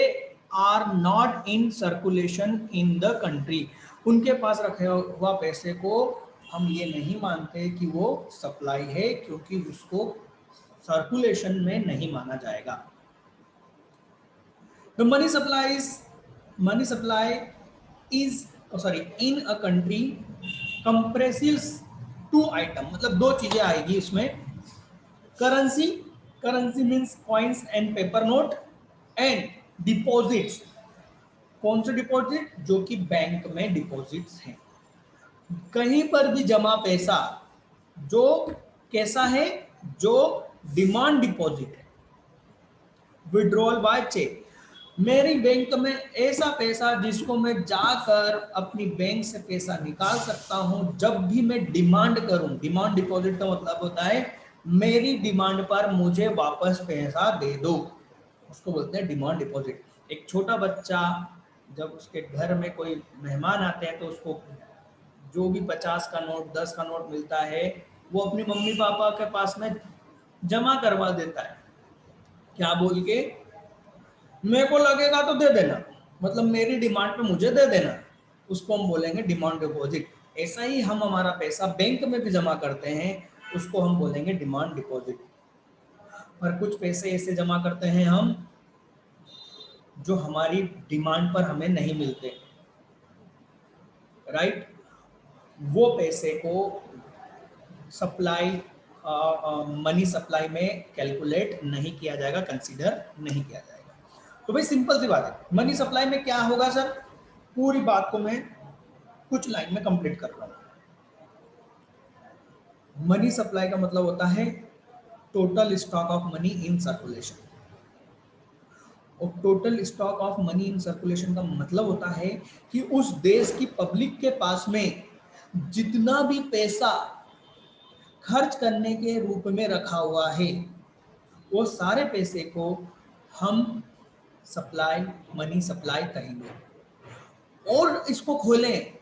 are not in circulation in the country. उनके पास रखे हुआ पैसे को हम ये नहीं मानते कि वो सप्लाई है, क्योंकि उसको सर्कुलेशन में नहीं माना जाएगा। The money supply is in a country compresses 2 item, मतलब 2 चीजें आएगी इसमें। Currency, currency means coins and paper note, and deposits. कौन से डिपॉजिट? जो कि बैंक में डिपॉजिट्स हैं। कहीं पर भी जमा पैसा जो कैसा है? जो डिमांड डिपॉजिट है, विड्रॉल बाय चेक। मेरी बैंक में ऐसा पैसा जिसको मैं जाकर अपनी बैंक से पैसा निकाल सकता हूं जब भी मैं डिमांड करूं। डिमांड डिपॉजिट का मतलब होता है मेरी डिमांड पर मुझे वापस पैसा दे दो, उसको बोलते हैं डिमांड डिपॉजिट। एक छोटा बच्चा जब उसके घर में कोई मेहमान आते हैं तो उसको जो भी 50 का नोट, 10 का नोट मिलता है वो अपनी मम्मी पापा के पास में जमा करवा देता है। क्या बोल के? मेरे को लगेगा तो दे देना, मतलब मेरी डिमांड पे मुझे दे देना, उसको हम बोलेंगे डिमांड डिपॉजिट। ऐसा ही हम हमारा पैसा बैंक में भी जमा करते हैं, उसको हम बोलेंगे डिमांड डिपॉजिट। और कुछ पैसे ऐसे जमा करते हैं हम जो हमारी डिमांड पर हमें नहीं मिलते, राइट। वो पैसे को सप्लाई, मनी सप्लाई में कैलकुलेट नहीं किया जाएगा, कंसीडर नहीं किया जाएगा। तो भाई सिंपल सी बात है, मनी सप्लाई में क्या होगा सर? पूरी बात को मैं कुछ लाइन में कंप्लीट कर रहा हूं। मनी सप्लाई का मतलब होता है total stock of money in circulation, और total stock of money in circulation का मतलब होता है कि उस देश की पब्लिक के पास में जितना भी पैसा खर्च करने के रूप में रखा हुआ है, वो सारे पैसे को हम सप्लाई, मनी सप्लाई कहेंगे। और इसको खोलें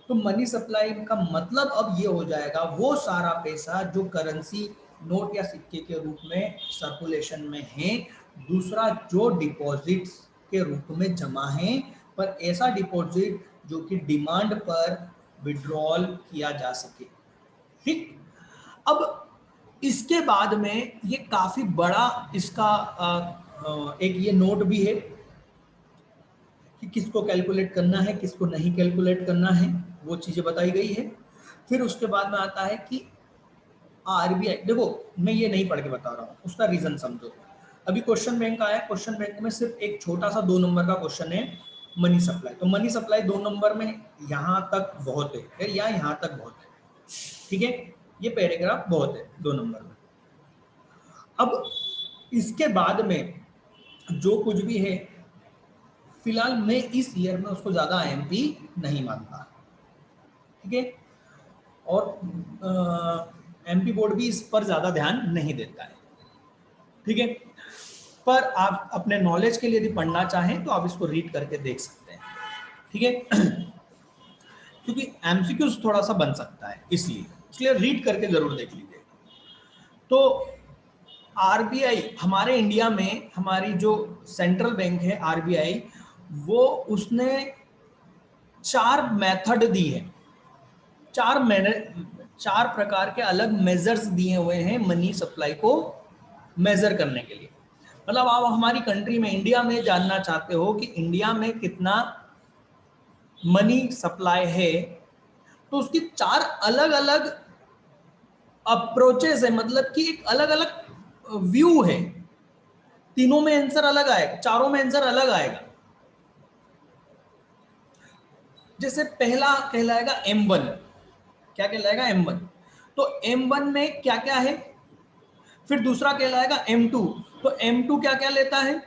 तो मनी सप्लाई का मतलब अब ये हो जाएगा वो सारा पैसा जो करेंसी, नोट या सिक्के के रूप में सर्कुलेशन में है, दूसरा जो डिपॉजिट्स के रूप में जमा है, पर ऐसा डिपॉजिट जो कि डिमांड पर विड्रॉल किया जा सके। ठीक। अब इसके बाद में ये काफी बड़ा इसका एक ये नोट भी है कि किसको कैलकुलेट करना है, किसको नहीं कैलकुलेट करना है, वो चीजें बताई गई है। फिर उसके बाद में आता है कि आरबीआई, देखो मैं ये नहीं पढ़ के बता रहा हूँ, उसका रीजन समझो। अभी क्वेश्चन बैंक आया, क्वेश्चन बैंक में सिर्फ एक छोटा सा 2 नंबर का क्वेश्चन है मनी सप्लाई, तो मनी सप्लाई 2 नंबर में यहाँ तक बहुत है या यहाँ तक बहुत है, ठीक है, ये पैराग्राफ बहुत है 2 नंबर में। अब इसके बाद में जो कुछ भी है, फिलहाल मैं इस ईयर में उसको ज्यादा आईएमपी नहीं मानता, ठीक है, और एमपी बोर्ड भी इस पर ज्यादा ध्यान नहीं देता है, ठीक है। पर आप अपने नॉलेज के लिए यदि पढ़ना चाहें तो आप इसको रीड करके देख सकते हैं, ठीक है। क्योंकि एमसीक्यूज थोड़ा सा बन सकता है, इसलिए रीड करके जरूर देख लीजिए। तो आरबीआई हमारे इंडिया में, हमारी जो सेंट्रल बैंक है आरबीआई, वो उसने 4 मेथड दी है, 4 प्रकार के अलग मेजर्स दिए हुए हैं मनी सप्लाई को मेजर करने के लिए। मतलब आप हमारी कंट्री में, इंडिया में जानना चाहते हो कि इंडिया में कितना मनी सप्लाई है, तो उसकी 4 अलग अलग अप्रोचेस है, मतलब कि एक अलग अलग व्यू है। तीनों में आंसर अलग आएगा, चारों में आंसर अलग आएगा। जैसे पहला कहलाएगा M1, क्या कहलाएगा M1, तो M1 में क्या क्या है। फिर दूसरा कहलाएगा M2, तो M2 क्या क्या लेता है।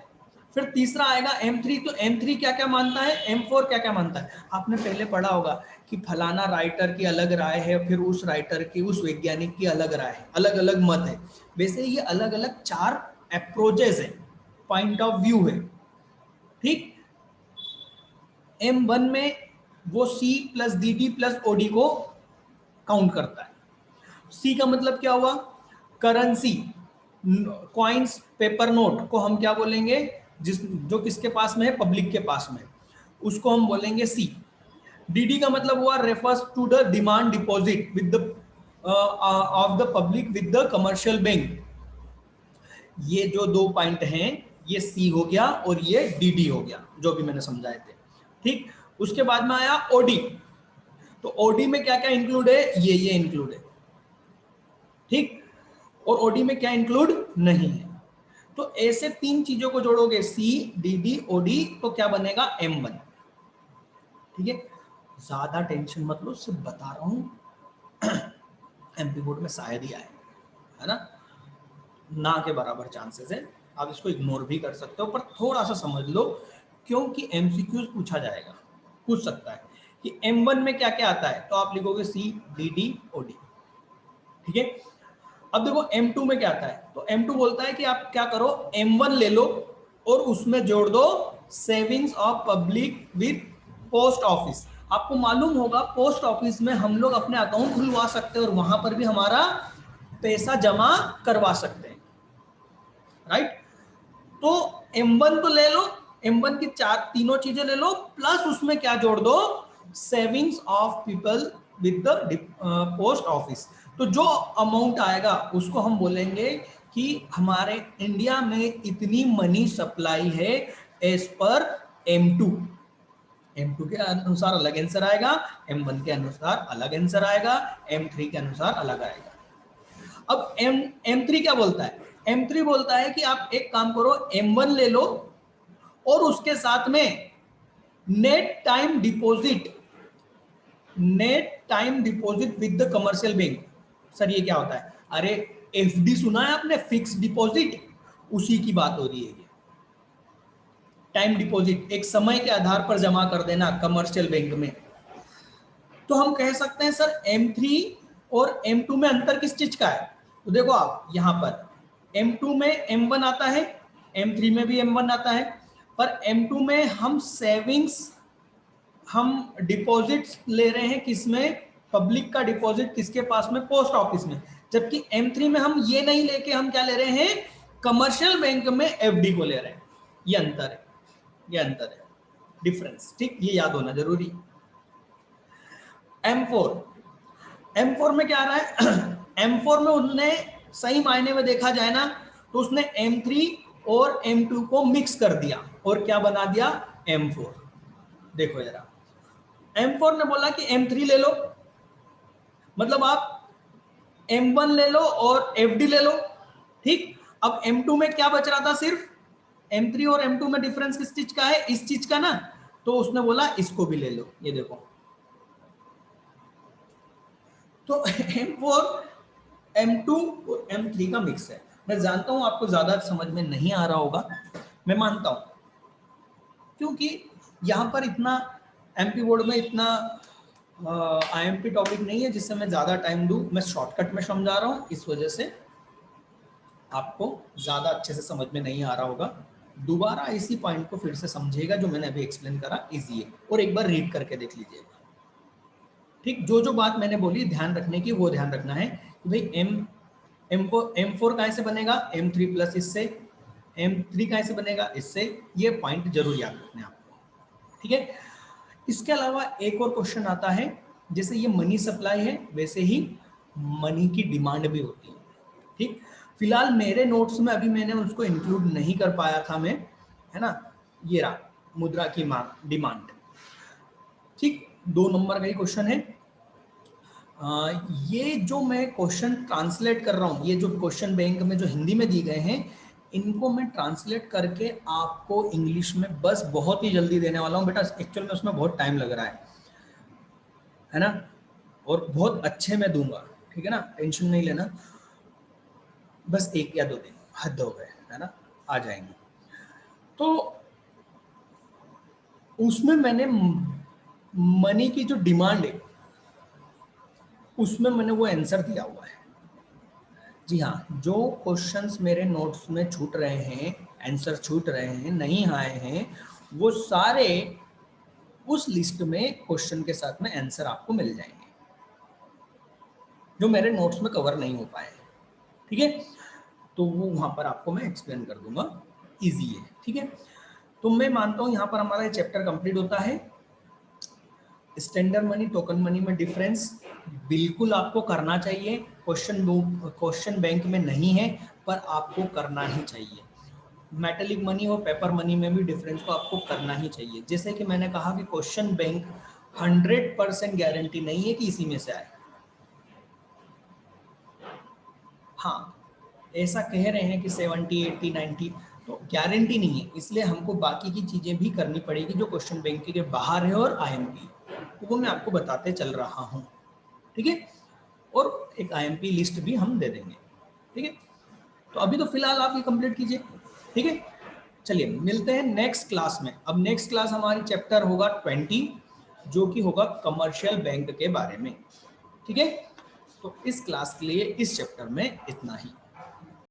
फिर तीसरा आएगा M3, तो M3 क्या क्या मानता है, M4 क्या क्या मानता है। आपने पहले पढ़ा होगा कि फलाना राइटर की अलग राय है, फिर उस राइटर की, उस वैज्ञानिक की अलग राय है, अलग अलग मत है। वैसे ये अलग अलग 4 अप्रोचेस है, पॉइंट ऑफ व्यू है, ठीक। M1 में वो C plus DD plus OD को काउंट करता है। सी का मतलब क्या हुआ, करेंसी, कॉइन्स, पेपर नोट को हम क्या बोलेंगे, जो किसके पास में है, पब्लिक के पास में, उसको हम बोलेंगे सी। डीडी का मतलब हुआ refers to the demand deposit with the of the public with the commercial bank. ये जो 2 पॉइंट हैं, ये सी हो गया और ये डीडी हो गया, जो भी मैंने समझाए थे, ठीक। उसके बाद में आया ओडी, तो ओडी में क्या क्या इंक्लूड है, ये इंक्लूड है, ठीक। और ओडी में क्या इंक्लूड नहीं है। तो ऐसे 3 चीजों को जोड़ोगे, सी डी डी ओडी, तो क्या बनेगा M1, ठीक है। ज्यादा टेंशन मत लो, सिर्फ बता रहा हूं। एमपी बोर्ड में शायद ही आए, है ना के बराबर चांसेस है। आप इसको इग्नोर भी कर सकते हो, पर थोड़ा सा समझ लो, क्योंकि एमसीक्यूज पूछा जाएगा, पूछ सकता है कि M1 में क्या क्या आता है, तो आप लिखोगे सी डी डी ओडी, ठीक है। अब देखो M2 में क्या आता है, तो M2 बोलता है कि आप क्या करो, M1 ले लो और उसमें जोड़ दो savings of public with post office. आपको मालूम होगा पोस्ट ऑफिस में हम लोग अपने अकाउंट खुलवा सकते हैं और वहां पर भी हमारा पैसा जमा करवा सकते हैं, राइट। तो M1 तो ले लो, M1 की तीनों चीजें ले लो, प्लस उसमें क्या जोड़ दो, savings of people with the post office. तो जो अमाउंट आएगा उसको हम बोलेंगे कि हमारे इंडिया में इतनी मनी सप्लाई है एज पर M2। M2 के अनुसार अलग आंसर आएगा, M1 के अनुसार अलग आंसर आएगा, M3 के अनुसार अलग आएगा। अब M3 क्या बोलता है, M3 बोलता है कि आप एक काम करो, M1 ले लो और उसके साथ में net time deposit with the commercial bank, sir ये क्या होता है? अरे एफडी सुना है आपने, फिक्स डिपॉजिट, उसी की बात हो रही है ये। टाइम डिपॉजिट, एक समय के आधार पर जमा कर देना कमर्शियल बैंक में। तो हम कह सकते हैं सर M3 और M2 में अंतर किस चीज का है? तो देखो आप यहाँ पर M2 में M1 आता है, M3 में भी M1 आता है, पर M2 में हम सेविंग्स, हम डिपॉजिट्स ले रहे हैं किसमें? पब्लिक का डिपॉजिट किसके पास में? पोस्ट ऑफिस में। जबकि M3 में हम ये नहीं लेके हम क्या ले रहे हैं? कमर्शियल बैंक में एफडी को ले रहे हैं। ये अंतर है, ये अंतर है, डिफरेंस, ठीक, ये याद होना जरूरी। M4 में क्या आ रहा है? M4 में उसने सही मायने में देखा जाए ना तो उसने M3 और M2 को मिक्स कर दिया और क्या बना दिया? M4। देखो जरा, M4 ने बोला कि M3 ले लो, मतलब आप M1 ले लो और FD ले लो, ठीक। अब M2 में क्या बच रहा था? सिर्फ M3 और M2 में डिफरेंस किस चीज का है? इस चीज का ना, तो उसने बोला इसको भी ले लो। ये देखो, तो M4 M2 और M3 का मिक्स है। मैं जानता हूं आपको ज्यादा समझ में नहीं आ रहा होगा, मैं मानता हूं, क्योंकि यहां पर इतना MP बोर्ड में इतना IMP टॉपिक नहीं है जिससे मैं ज्यादा टाइम दूं। मैं शॉर्टकट में समझा रहा हूं, इस वजह से आपको ज्यादा अच्छे से समझ में नहीं आ रहा होगा। दोबारा इसी पॉइंट को फिर से समझिएगा जो मैंने अभी एक्सप्लेन करा, इजी है, और एक बार रीड करके देख लीजिएगा, ठीक। जो जो बात मैंने बोली ध्यान रखने की, वो ध्यान रखना है कि भाई M4 कहाँ से बनेगा? M3 प्लस इससे, M3 कहाँ से बनेगा? इससे। ये पॉइंट जरूर याद रखना है आपको, ठीक है। इसके अलावा एक और क्वेश्चन आता है, जैसे ये मनी सप्लाई है वैसे ही मनी की डिमांड भी होती है, ठीक। फिलहाल मेरे नोट्स में अभी मैंने उसको इंक्लूड नहीं कर पाया था मैं, है ना। ये रहा मुद्रा की मांग, डिमांड, ठीक। 2 नंबर का ही क्वेश्चन है। ये जो मैं क्वेश्चन ट्रांसलेट कर रहा हूँ, ये जो क्वेश्चन बैंक में जो हिंदी में दिए गए हैं, इनको मैं ट्रांसलेट करके आपको इंग्लिश में बस बहुत ही जल्दी देने वाला हूँ बेटा। एक्चुअल में उसमें बहुत टाइम लग रहा है ना, और बहुत अच्छे में दूंगा, ठीक है ना, टेंशन नहीं लेना। बस 1 या 2 दिन हद हो गए, है ना, आ जाएंगे। तो उसमें मैंने मनी की जो डिमांड है उसमें मैंने वो आंसर दिया हुआ है। जी हाँ, जो क्वेश्चंस मेरे नोट्स में छूट रहे हैं, आंसर छूट रहे हैं, नहीं आए हैं, वो सारे उस लिस्ट में क्वेश्चन के साथ में आंसर आपको मिल जाएंगे जो मेरे नोट्स में कवर नहीं हो पाए, ठीक है। तो वो वहां पर आपको मैं एक्सप्लेन कर दूंगा, इजी है, ठीक है। तो मैं मानता हूं यहाँ पर हमारा ये चैप्टर कंप्लीट होता है। स्टैंडर्ड मनी, टोकन मनी में डिफरेंस बिल्कुल आपको करना चाहिए। क्वेश्चन बैंक में नहीं है पर आपको करना ही चाहिए। मेटेलिक मनी और पेपर मनी में भी डिफरेंस को आपको करना ही चाहिए। जैसे कि मैंने कहा कि क्वेश्चन बैंक 100% गारंटी नहीं है कि इसी में से आए। हाँ, ऐसा कह रहे हैं कि 70, 80, 90, तो गारंटी नहीं है, इसलिए हमको बाकी की चीजें भी करनी पड़ेगी जो क्वेश्चन बैंक के बाहर है और IMP, तो वो मैं आपको बताते चल रहा हूँ, ठीक है। और एक IMP लिस्ट भी हम दे देंगे, ठीक है। तो अभी तो फिलहाल आप ये कंप्लीट कीजिए, ठीक है। चलिए मिलते हैं नेक्स्ट क्लास में। अब नेक्स्ट क्लास हमारी चैप्टर होगा 20, जो कि होगा कमर्शियल बैंक के बारे में, ठीक है। तो इस क्लास के लिए इस चैप्टर में इतना ही।